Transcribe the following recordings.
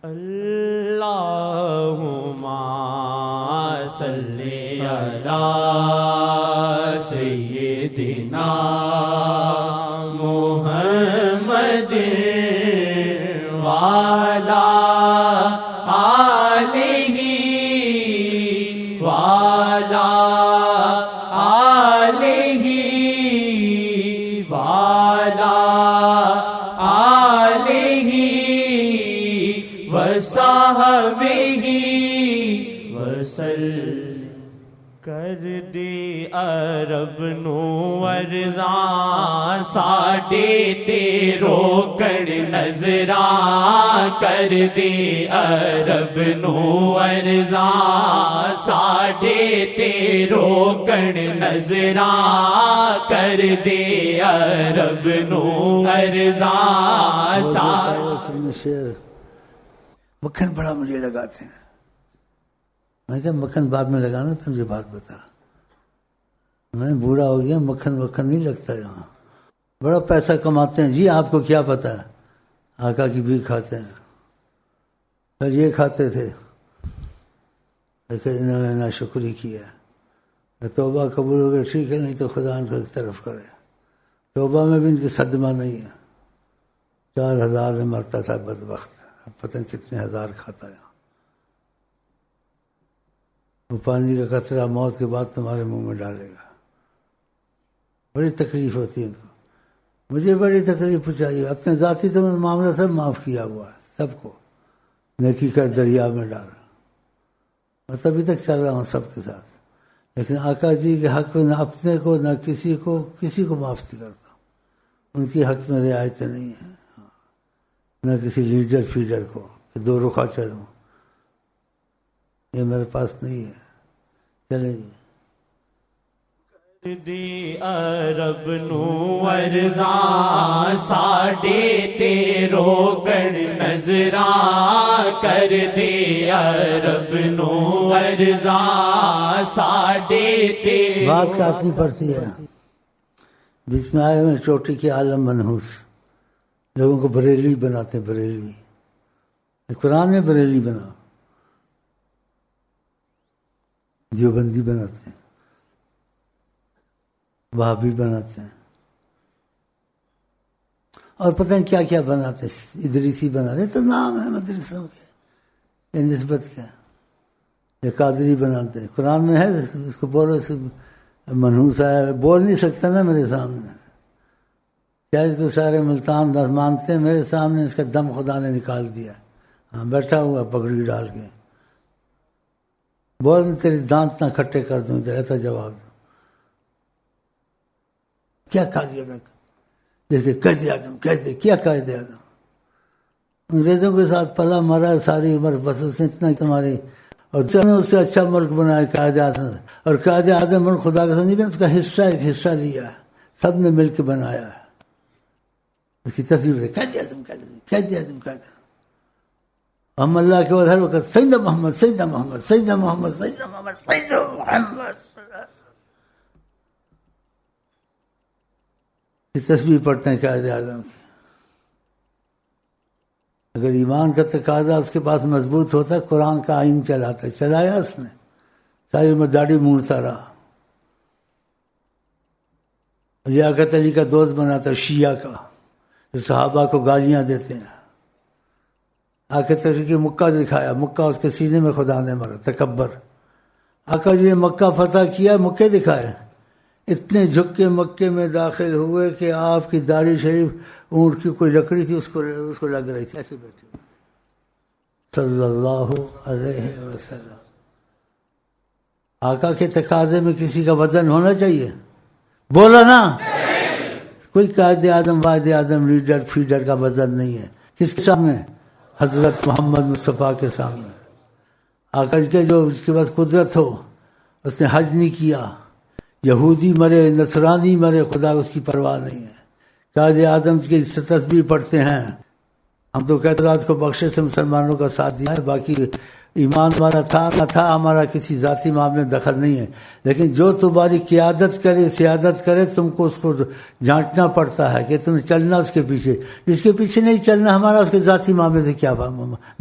اللہم صلی علی سیدنا محمد وعلی آلہ وعلی آلہ وعلی آلہ وصحبہ وسلم۔ کر دے عرب نو ارزاں ساڈے تے روکن نظراں، کر دے عرب نو ارزاں ساڈے تے روکن نظراں، کر دے عرب نو ارزاں شعر مکھن بڑا مجھے لگاتے ہیں۔ میں کہا مکھن بعد میں لگانا، تو مجھے بات بتا، میں بوڑھا ہو گیا، مکھن وکھن نہیں لگتا یہاں، بڑا پیسہ کماتے ہیں جی، آپ کو کیا پتہ ہے، آقا کی بھی کھاتے ہیں، پھر یہ کھاتے تھے، لیکن انہوں نے ناشکری کیا، توبہ قبول ہو گئی ٹھیک ہے، نہیں تو خدا ان کو ایک طرف کرے۔ توبہ میں بھی ان کی صدمہ نہیں ہے، 4000 میں مرتا تھا بدبخت، اب پتہ نہیں کتنے ہزار کھاتا ہے۔ وہ پانی کا قطرہ موت کے بعد تمہارے منہ میں ڈالے گا، بڑی تکلیف ہوتی ہے ان کو، مجھے بڑی تکلیف پہنچائی، اپنے ذاتی تو میں معاملہ سب معاف کیا ہوا ہے، سب کو نیکی کر دریا میں ڈال، اور تبھی تک چل رہا ہوں سب کے ساتھ، لیکن آقا جی کے حق میں نہ اپنے کو نہ کسی کو معاف نہیں کرتا، ان کی حق میں رعایتیں نہیں ہیں، نہ کسی لیڈر فیڈر کو کہ دو رخا چلوں، یہ میرے پاس نہیں ہے۔ چلیں جی۔ کر دے عرب نو ارزاں ساڈے تے روکن نظراں، کر دے عرب نو ارزاں ساڈے تے۔ بات کاتنی پڑتی ہے، بیچ میں آئے ہوئے چوٹی کے عالم منحوس، لوگوں کو بریلوی بناتے ہیں، بریلوی، قرآن میں بریلوی بنا، دیوبندی بناتے ہیں، وہابی بناتے ہیں، اور پتہ نہیں کیا کیا بناتے ہیں، ادریسی بناتے ہیں، تو نام ہے مدرسوں کے، یہ نسبت کیا، یہ قادری بناتے ہیں، قرآن میں ہے، اس کو بولو، منحوس ہے، بول نہیں سکتا نا میرے سامنے، شاید کو سارے ملتان مانتے ہیں، میرے سامنے اس کا دم خدا نے نکال دیا، ہاں بیٹھا ہوا پگڑی ڈال کے، بول تیری دانت نہ کھٹے کر دوں، ادھر ایسا جواب دو، کیا قائد اعظم، جیسے قائد اعظم کہتے، کیا قائد اعظم، انگریزوں کے ساتھ پلا مرا ساری عمر، بس اس نے اتنا تمہاری، اور اس سے اچھا ملک بنایا قائد اعظم، اور قائد اعظم ملک خدا کا نہیں بنا، اس کا حصہ ایک حصہ لیا ہے، سب نے مل کے بنایا ہے، اس کی تصویر ہے قائد اعظم، قائد اعظم، قائد اعظم، ہم اللہ کے بعد ہر وقت سیدنا محمد، سیدنا محمد، سیدنا محمد، سیدنا محمد، سیدنا محمد کی تصویر پڑھتے ہیں قائد اعظم کی۔ اگر ایمان کا تقاضا اس کے پاس مضبوط ہوتا ہے، قرآن کا آئین چلاتا ہے، چلایا اس نے، ساری عمر داڑھی مونڈتا رہا، لیاقت علی کا دوست بناتا ہے شیعہ کا، جو صحابہ کو گالیاں دیتے ہیں، آ کے تحریک مکہ دکھایا، مکہ اس کے سینے میں خدا نے مارا، تکبر، آقا جی نے مکہ فتح کیا، مکے دکھائے، اتنے جھک کے مکے میں داخل ہوئے کہ آپ کی داڑھی شریف اونٹ کی کوئی لکڑی تھی اس کو لگ رہی تھی، ایسے بیٹھے صلی اللہ علیہ وسلم۔ آقا کے تقاضے میں کسی کا وزن ہونا چاہیے، بولا نا، کوئی قائد اعظم واحد اعظم لیڈر فیڈر کا وزن نہیں ہے، کس کے سامنے؟ حضرت محمد مصطفیٰ کے سامنے۔ آقا کے جو اس کے پاس قدرت ہو، اس نے حج نہیں کیا، یہودی مرے نصرانی مرے، خدا اس کی پرواہ نہیں ہے، قائد اعظم کی تصویر پڑھتے ہیں، ہم تو کہتے رات کو بخشے سے مسلمانوں کا ساتھ دیا ہے، باقی ایمان ہمارا تھا نہ تھا، ہمارا کسی ذاتی معاملے میں دخل نہیں ہے، لیکن جو تمہاری قیادت کرے سیادت کرے تم کو اس کو جانچنا پڑتا ہے کہ تمہیں چلنا اس کے پیچھے، جس کے پیچھے نہیں چلنا ہمارا اس کے ذاتی معاملے سے کیا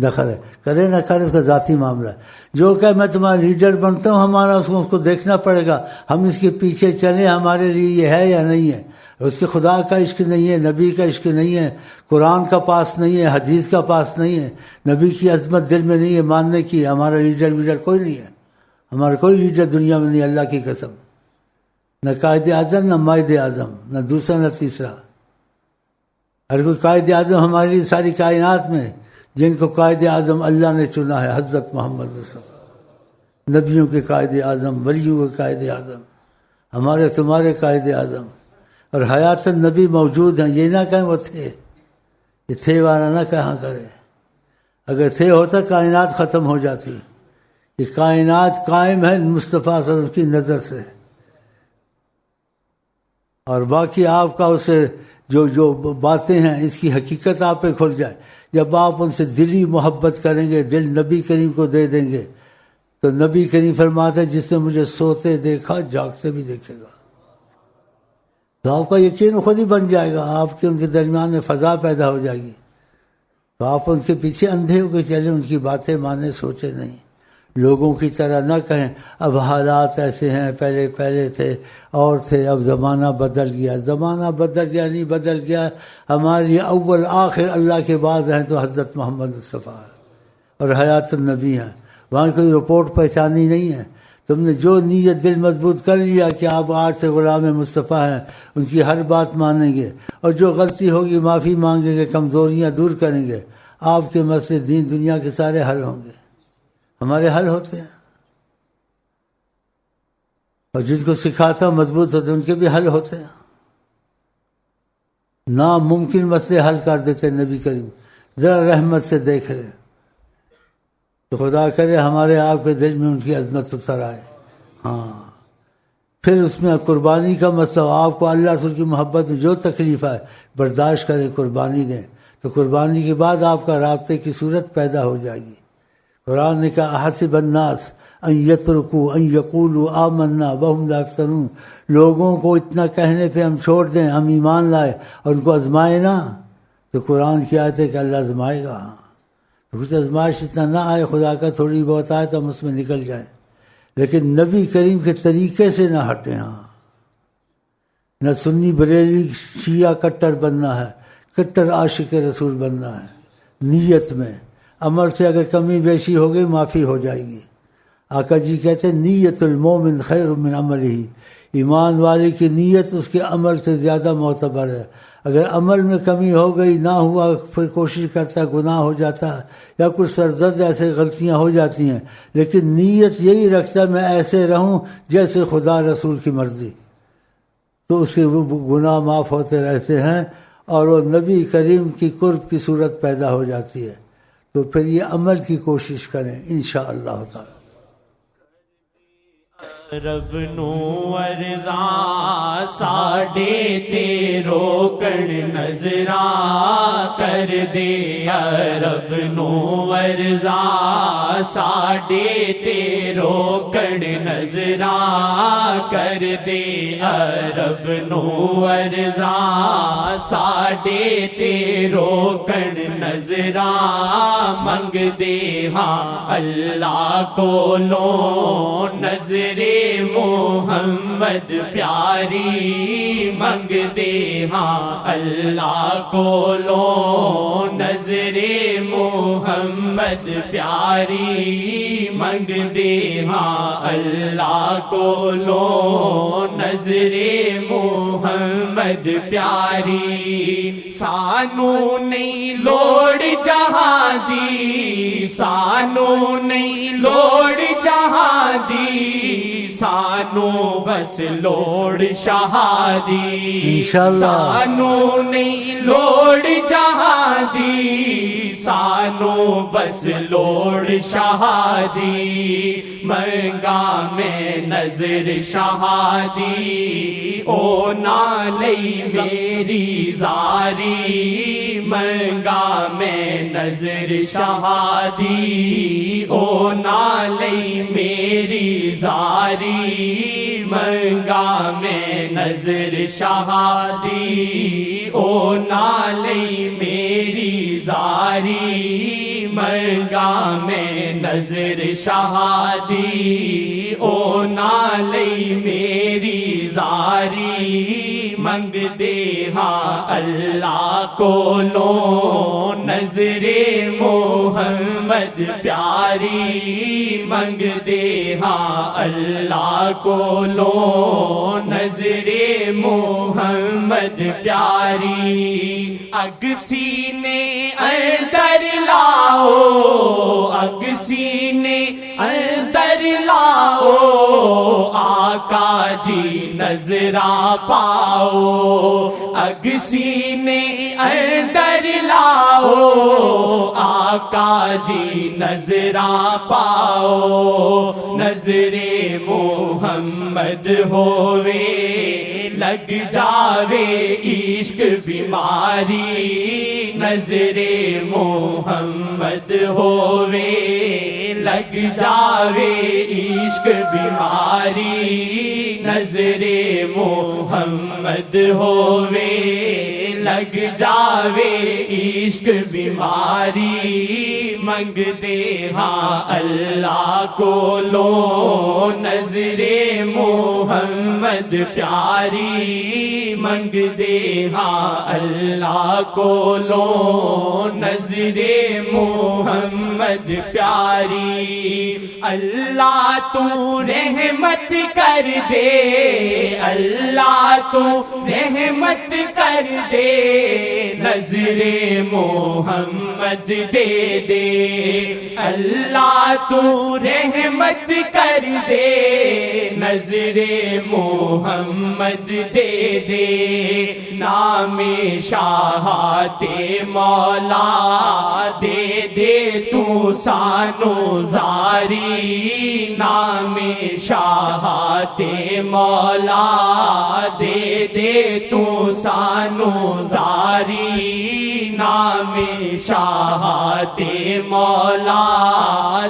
دخل ہے، کرے نہ کرے اس کا ذاتی معاملہ ہے۔ جو کہ میں تمہارا لیڈر بنتا ہوں ہمارا اس کو دیکھنا پڑے گا، ہم اس کے پیچھے چلیں ہمارے لیے یہ ہے یا نہیں ہے۔ اس کے خدا کا عشق نہیں ہے، نبی کا عشق نہیں ہے، قرآن کا پاس نہیں ہے، حدیث کا پاس نہیں ہے، نبی کی عظمت دل میں نہیں ہے ماننے کی، ہمارا لیڈر کوئی نہیں ہے، ہمارا کوئی لیڈر دنیا میں نہیں، اللہ کی قسم، نہ قائد اعظم نہ مائد اعظم، نہ دوسرا نہ تیسرا۔ اگر کوئی قائد اعظم ہمارے لیے ساری کائنات میں جن کو قائد اعظم اللہ نے چنا ہے، حضرت محمد صلی اللہ علیہ وسلم، نبیوں کے قائد اعظم، ولیوں کے قائد اعظم، ہمارے تمہارے قائد اعظم، اور حیات النبی موجود ہیں، یہ نہ کہیں وہ تھے، یہ تھے والا نہ کہاں کرے، اگر تھے ہوتا کائنات ختم ہو جاتی، یہ کائنات قائم ہے مصطفیٰ صلی اللہ علیہ وسلم کی نظر سے، اور باقی آپ کا اسے جو باتیں ہیں اس کی حقیقت آپ پہ کھل جائے، جب آپ ان سے دلی محبت کریں گے، دل نبی کریم کو دے دیں گے، تو نبی کریم فرماتے ہیں جس نے مجھے سوتے دیکھا جاگتے بھی دیکھے گا، تو آپ کا یقین خود ہی بن جائے گا، آپ کے ان کے درمیان میں فضا پیدا ہو جائے گی، تو آپ ان کے پیچھے اندھے ہو کے چلیں، ان کی باتیں مانیں، سوچے نہیں، لوگوں کی طرح نہ کہیں اب حالات ایسے ہیں، پہلے تھے اور تھے، اب زمانہ بدل گیا، زمانہ بدل گیا نہیں بدل گیا، ہماری اول آخر اللہ کے بعد ہیں تو حضرت محمد مصطفیٰ اور حیات النبی ہیں، وہاں کوئی رپورٹ پہچانی نہیں ہے۔ تم نے جو نیت دل مضبوط کر لیا کہ آپ آج سے غلام مصطفیٰ ہیں، ان کی ہر بات مانیں گے، اور جو غلطی ہوگی معافی مانگیں گے، کمزوریاں دور کریں گے، آپ کے مسئلے دین دنیا کے سارے حل ہوں گے، ہمارے حل ہوتے ہیں، اور جن کو سکھاتا مضبوط ہوتے ان کے بھی حل ہوتے ہیں، ناممکن مسئلے حل کر دیتے نبی کریم، ذرا رحمت سے دیکھ لیں تو خدا کرے ہمارے آپ کے دل میں ان کی عظمت اتر آئے۔ ہاں پھر اس میں قربانی کا مسئلہ، آپ کو اللہ رسول کی محبت میں جو تکلیف ہے برداشت کریں، قربانی دیں، تو قربانی کے بعد آپ کا رابطے کی صورت پیدا ہو جائے گی۔ قرآن نے کہا احسب الناس ان یترکوا ان یقولوا آمنا وہم لا یفتنون، لوگوں کو اتنا کہنے پہ ہم چھوڑ دیں ہم ایمان لائے اور ان کو آزمائے نہ، تو قرآن کی آیت ہے کہ اللہ آزمائے گا، تو کچھ آزمائش اتنا نہ آئے خدا کا، تھوڑی بہت آئے تو ہم اس میں نکل جائیں، لیکن نبی کریم کے طریقے سے نہ ہٹیں۔ ہاں نہ سنی بریلی شیعہ کٹر بننا ہے، کٹر عاشق رسول بننا ہے، نیت میں عمل سے اگر کمی بیشی ہو گئی معافی ہو جائے گی۔ آقا جی کہتے ہیں نیت المومن خیر من عملہ، ایمان والے کی نیت اس کے عمل سے زیادہ معتبر ہے، اگر عمل میں کمی ہو گئی نہ ہوا پھر کوشش کرتا گناہ ہو جاتا ہے یا کچھ سرزد ایسے غلطیاں ہو جاتی ہیں، لیکن نیت یہی رکھتا میں ایسے رہوں جیسے خدا رسول کی مرضی، تو اس کے گناہ معاف ہوتے رہتے ہیں اور وہ نبی کریم کی قرب کی صورت پیدا ہو جاتی ہے۔ تو پھر یہ عمل کی کوشش کریں انشاءاللہ تعالی۔ رب نو ارزاں ساڈے تے روکن نظراں کر دے، رب نو ارزاں ساڈے تے روکن نظراں کر دے، رب نو ارزاں ساڈے تے روکن نظراں منگ دے، ہاں اللہ کولوں نظرے محمد پیاری منگ دے، ہاں اللہ کولوں نظر محمد پیاری منگ دے، ہاں اللہ کولوں نظر محمد پیاری، سانو نہیں لوڑ جہاں دی، سانو نہیں لوڑ جہاں دی، سانو بس لوڑ شہادی، انشاءاللہ سانو نہیں لوڑ جہاں دی، سانو بس لوڑ شہادی، منگا میں نظر شہادی، او نہ لئی میری زاری، منگا میں نظر شہادی او نالئی میری زاری منگا میں نظر شہادی او نالئی میری زاری منگا میں نظر شہادی او نالئی میری زاری منگ دے ہاں اللہ کو لو نظر محمد پیاری منگ دے ہاں اللہ کو لو نظر محمد پیاری اگ سینے اندر لاؤ اگ سینے اندر لاؤ آقا جی نظر پاؤ اگ سینے اندر لاؤ آقا جی نظر پاؤ نظر محمد ہووے لگ جاوے عشق بیماری نظر محمد ہووے لگ جاوے عشق بیماری نظر محمد ہووے لگ جاوے عشق بیماری منگ دے ہاں اللہ کو لو نظر محمد پیاری منگ دے ہاں اللہ کو لو نظر محمد پیاری اللہ تو رحمت کر دے اللہ تو رحمت کر دے نظر محمد دے دے اللہ تو رحمت کر دے نظر محمد دے دے نام شاہات مولا دے دے تو سانو زاری نام شاہات مولا دے دے تو سانو زاری نام شاہات مولا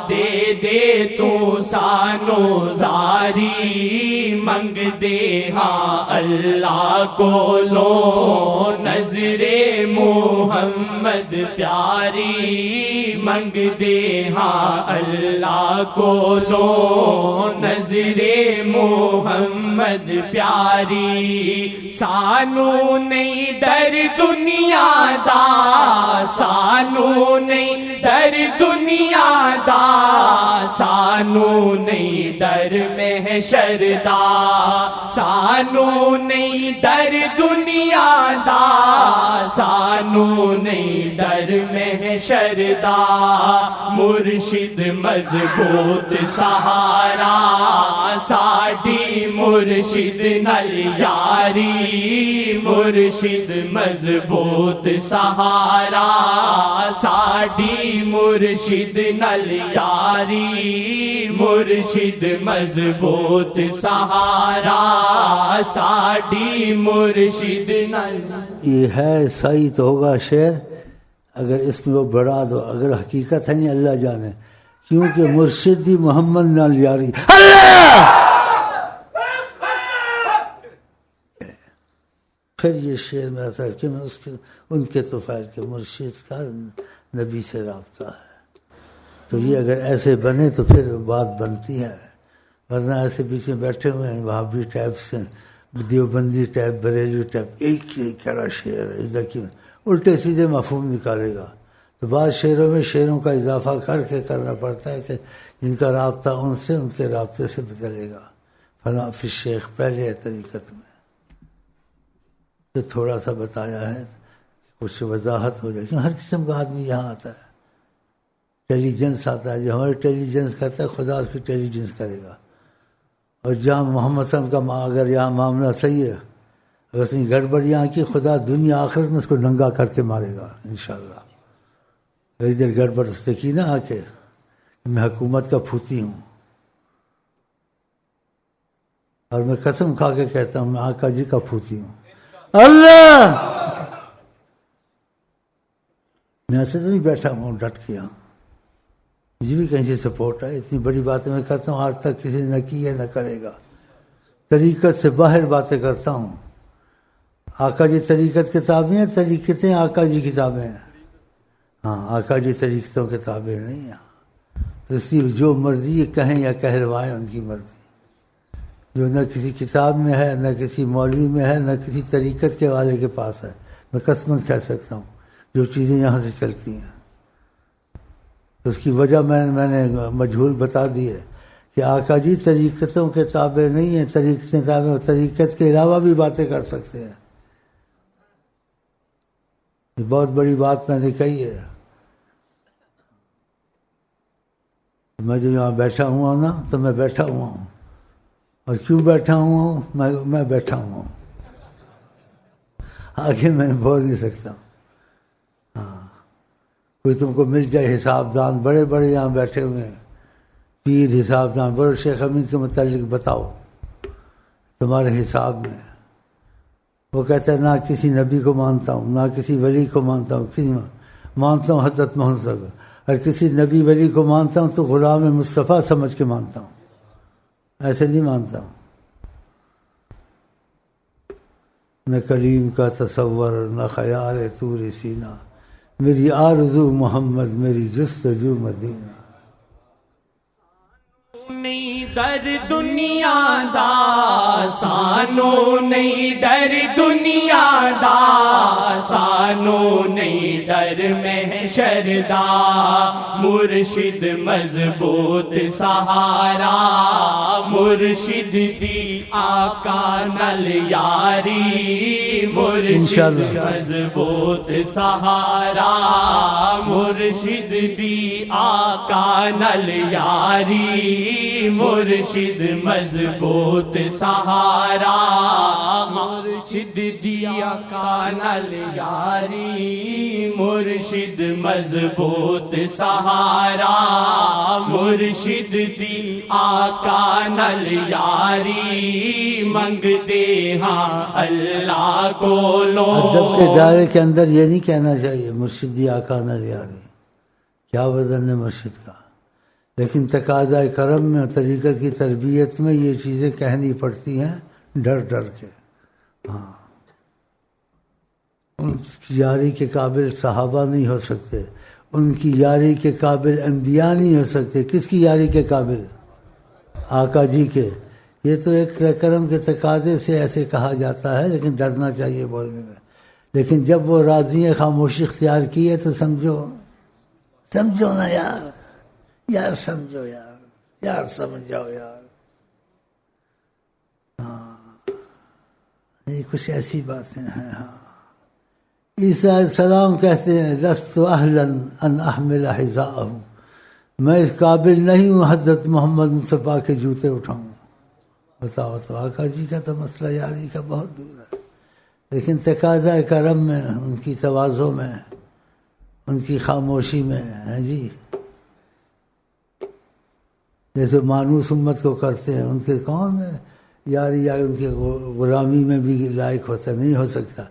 دے دے تو سانو زاری منگ دے ہاں اللہ کو لو نظر محمد پیاری منگ دے ہاں اللہ کو لو نظر محمد پیاری سانو نہیں ڈر دنیا دا سانو نہیں ڈر دنیا دا سانو نہیں ڈر محشر دا سانو نہیں ڈر دنیا دا سانو نہیں ڈر محشر دا مرشد مضبوط سہارا ساڈی مرشد نل یاری مرشد مضبوط سہارا ساڈی مرشد نل یاری مرشد مضبوط سہارا ساڈی مرشد نل یہ ہے صحیح تو ہوگا شعر اگر اس میں وہ بڑھا دو اگر حقیقت ہے نہیں اللہ جانے کیونکہ مرشد دی محمد نال یاری اللہ پھر یہ شعر میرا تھا کہ میں اس کے ان کے توفیل کے مرشد کا نبی سے رابطہ ہے تو یہ اگر ایسے بنے تو پھر بات بنتی ہے ورنہ ایسے پیچھے بیٹھے ہوئے ہیں وہابی ٹائپ سے دیوبندی ٹائپ بریلوی ٹائپ ایک ہی کیڑا شعر ہے اس دیکھیے الٹے سیدھے مفہوم نکالے گا تو بعض شعروں میں شعروں کا اضافہ کر کے کرنا پڑتا ہے کہ جن کا رابطہ ان سے ان کے رابطے سے چلے گا فلاں فی شیخ پہلے ہے طریقت میں تو تھوڑا سا بتایا ہے کچھ وضاحت ہو جائے کیونکہ ہر قسم کا آدمی یہاں آتا ہے انٹیلیجنس آتا ہے جو ہماری انٹیلیجنس کرتا ہے خدا اس کی انٹیلیجنس کرے گا اور جہاں محمد صلی اللہ علیہ وسلم کا اگر یہاں معاملہ صحیح ہے اگر اس نے گڑبڑ یہاں کی خدا دنیا آخرت میں اس کو ننگا کر کے مارے گا انشاءاللہ ادھر گڑبڑ اس نے کی نا آ کے میں حکومت کا پھوتی ہوں اور میں قسم کھا کے کہتا ہوں میں آقا جی کا پھوتی ہوں اللہ میں ایسے تو نہیں بیٹھا ہوں ڈٹ کے یہاں، مجھے بھی کہیں سے سپورٹ ہے، اتنی بڑی باتیں میں کرتا ہوں، آج تک کسی نے نہ کی ہے نہ کرے گا، طریقت سے باہر باتیں کرتا ہوں۔ آقا جی طریقت کتابیں ہیں، طریقتیں آقا جی کتابیں ہیں، ہاں آقا جی طریقتوں کتابیں نہیں ہیں، تو اس لیے جو مرضی کہیں یا کہلوائیں ان کی مرضی، جو نہ کسی کتاب میں ہے نہ کسی مولوی میں ہے نہ کسی طریقت کے والے کے پاس ہے، میں قسماً کہہ سکتا ہوں جو چیزیں یہاں سے چلتی ہیں، تو اس کی وجہ میں نے مجہول بتا دی ہے کہ آقا جی طریقتوں کے تابع نہیں ہیں، طریقتیں تابع، طریقت کے علاوہ بھی باتیں کر سکتے ہیں۔ یہ بہت بڑی بات میں نے کہی ہے۔ میں جو یہاں بیٹھا ہوا ہوں نا تو میں بیٹھا ہوا ہوں، اور کیوں بیٹھا ہوا ہوں میں بیٹھا ہوا ہوں، آگے میں بول نہیں سکتا۔ ہاں کوئی تم کو مل جائے حساب دان، بڑے بڑے یہاں بیٹھے ہوئے ہیں پیر حساب دان، بڑے شیخ امین کے متعلق بتاؤ تمہارے حساب میں، وہ کہتا ہے نہ کسی نبی کو مانتا ہوں، نہ کسی ولی کو مانتا ہوں، کسی مانتا ہوں حضرت محمد صلی اللہ علیہ وسلم، اور کسی نبی ولی کو مانتا ہوں تو غلام مصطفیٰ سمجھ کے مانتا ہوں، ایسے نہیں مانتا ہوں۔ نہ کلیم کا تصور نہ خیال طور سینہ، میری آرزو محمد میری جستجو مدینہ۔ نہیں ڈر دنیا دا، سانو نہیں ڈر دنیا دا، سانو نہیں ڈر محشر دا، مرشد مضبوط سہارا، مرشد دی آقا نل یاری، مرشد مضبوط سہارا، مرشد دی آقا نل یاری، مرشد مضبوط سہارا، مرشد دیا کانل یاری، مرشد مضبوط سہارا، مرشد دی آقا نل یاری، منگ دے ہاں اللہ کو لو۔ ادب کے دائرے کے اندر یہ نہیں کہنا چاہیے مرشد دی آقا نل یاری، کیا وزن ہے مرشد کا، لیکن تقاضۂ کرم میں طریقت کی تربیت میں یہ چیزیں کہنی پڑتی ہیں ڈر ڈر کے۔ ہاں ان کی یاری کے قابل صحابہ نہیں ہو سکتے، ان کی یاری کے قابل انبیاء نہیں ہو سکتے۔ کس کی یاری کے قابل؟ آقا جی کے۔ یہ تو ایک کرم کے تقاضے سے ایسے کہا جاتا ہے، لیکن ڈرنا چاہیے بولنے میں۔ لیکن جب وہ راضی خاموشی اختیار کی ہے تو سمجھو نا یار سمجھو یار سمجھ جاؤ یار۔ ہاں یہ کچھ ایسی باتیں ہیں۔ ہاں عیسیٰ علیہ السلام کہتے ہیں لست اہلا ان احمل حذاءہ، میں اس قابل نہیں ہوں حضرت محمد مصطفیٰ کے جوتے اٹھاؤں۔ بتاؤ تو آقا جی کا تو مسئلہ یاری کا بہت دور ہے، لیکن تقاضۂ کرم میں، ان کی تواضع میں، ان کی خاموشی میں ہے جی، جیسے مانوس امت کو کرتے ہیں، ان کے کون یاری یا ان کے غلامی میں بھی لائق ہوتا نہیں ہو سکتا۔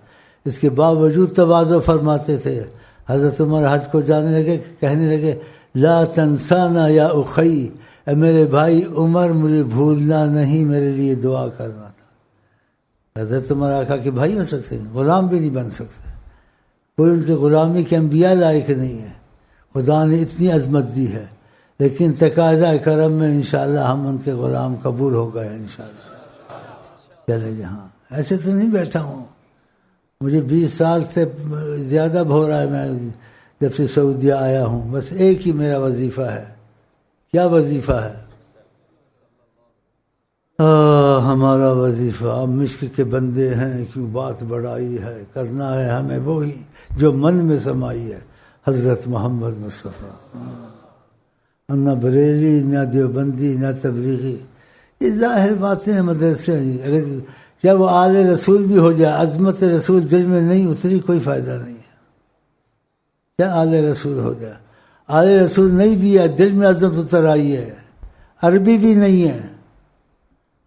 اس کے باوجود تواضع فرماتے تھے۔ حضرت عمر حج کو جانے لگے، کہنے لگے لا تنسانا یا اخی، اے میرے بھائی عمر مجھے بھولنا نہیں، میرے لیے دعا کرنا تھا۔ حضرت عمر آقا کے بھائی ہو سکتے ہیں، غلام بھی نہیں بن سکتے، کوئی ان کے غلامی کے انبیاء لائق نہیں ہے، خدا نے اتنی عظمت دی ہے، لیکن تقاضۂ کرم میں انشاءاللہ ہم ان کے غلام قبول ہو گئے انشاءاللہ۔ چلے جہاں ایسے تو نہیں بیٹھا ہوں، مجھے 20 سال سے زیادہ ہو رہا ہے میں جب سے سعودیہ آیا ہوں، بس ایک ہی میرا وظیفہ ہے۔ کیا وظیفہ ہے؟ ہمارا وظیفہ، اب مشک کے بندے ہیں کیوں بات بڑائی ہے، کرنا ہے ہمیں وہی جو من میں سمائی ہے، حضرت محمد مصطفیٰ۔ نہ بریلی نہ دیوبندی نہ تبلیغی، یہ ظاہر باتیں ہیں مدرسے۔ اگر کیا وہ آل رسول بھی ہو جائے، عظمت رسول دل میں نہیں اتری، کوئی فائدہ نہیں ہے۔ کیا آل رسول ہو جائے، آل رسول نہیں بھی ہے، دل میں عظمت اتر آئی ہے، عربی بھی نہیں ہے۔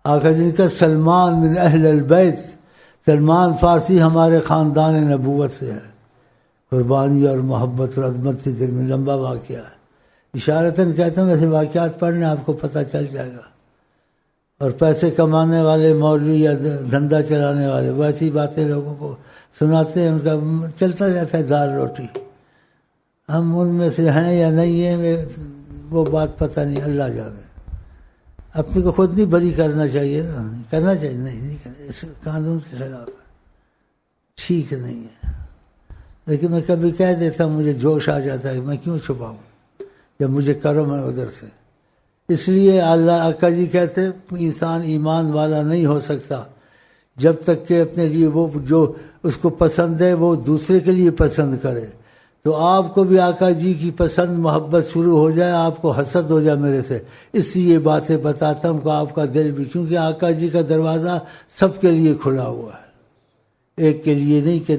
آقا جن کا سلمان من اہل البیت، سلمان فارسی ہمارے خاندان نبوت سے ہے، قربانی اور محبت اور عظمت سے دل میں لمبا واقعہ ہے. اشارتاً کہتا ہوں ویسے واقعات پڑھنے آپ کو پتہ چل جائے گا. اور پیسے کمانے والے مولوی یا دھندا چلانے والے وہ ایسی باتیں لوگوں کو سناتے ہیں، ان کا چلتا رہتا ہے دال روٹی. ہم ان میں سے ہیں یا نہیں ہیں وہ بات پتہ نہیں، اللہ جانے. اپنے کو خود نہیں بری کرنا چاہیے نا، کرنا چاہیے نہیں کرنا، اس قانون کے خلاف ہے، ٹھیک نہیں ہے. لیکن میں کبھی کہہ دیتا ہوں، مجھے جوش آ جاتا ہے کہ میں کیوں چھپاؤں جب مجھے کرم ہے ادھر سے. اس لیے اللہ آقا جی کہتے ہیں انسان ایمان والا نہیں ہو سکتا جب تک کہ اپنے لیے وہ جو اس کو پسند ہے وہ دوسرے کے لیے پسند کرے. تو آپ کو بھی آقا جی کی پسند محبت شروع ہو جائے، آپ کو حسد ہو جائے میرے سے، اس لیے یہ باتیں بتاتا ہوں کہ آپ کا دل بھی، کیونکہ آقا جی کا دروازہ سب کے لیے کھلا ہوا ہے، ایک کے لیے نہیں کہ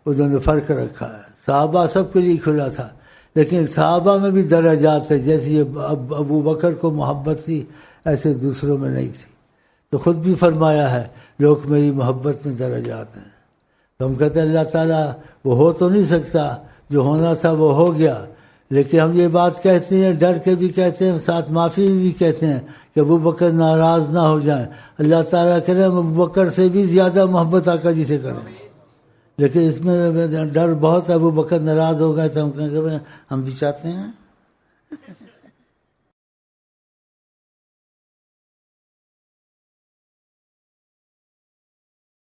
انہوں نے فرق رکھا ہے. صحابہ سب کے لیے کھلا تھا، لیکن صحابہ میں بھی درجات ہے. جیسے یہ ابو بکر کو محبت تھی ایسے دوسروں میں نہیں تھی. تو خود بھی فرمایا ہے لوگ میری محبت میں درجات ہیں. تو ہم کہتے ہیں اللہ تعالیٰ وہ ہو تو نہیں سکتا، جو ہونا تھا وہ ہو گیا، لیکن ہم یہ بات کہتے ہیں، ڈر کے بھی کہتے ہیں، ساتھ معافی بھی کہتے ہیں کہ ابو بکر ناراض نہ ہو جائیں. اللہ تعالیٰ کرے ہم ابو بکر سے بھی زیادہ محبت آقا جی سے کریں، لیکن اس میں ڈر بہت ہے ابو بکر ناراض ہو گئے تو ہم کہیں گے ہم بھی چاہتے ہیں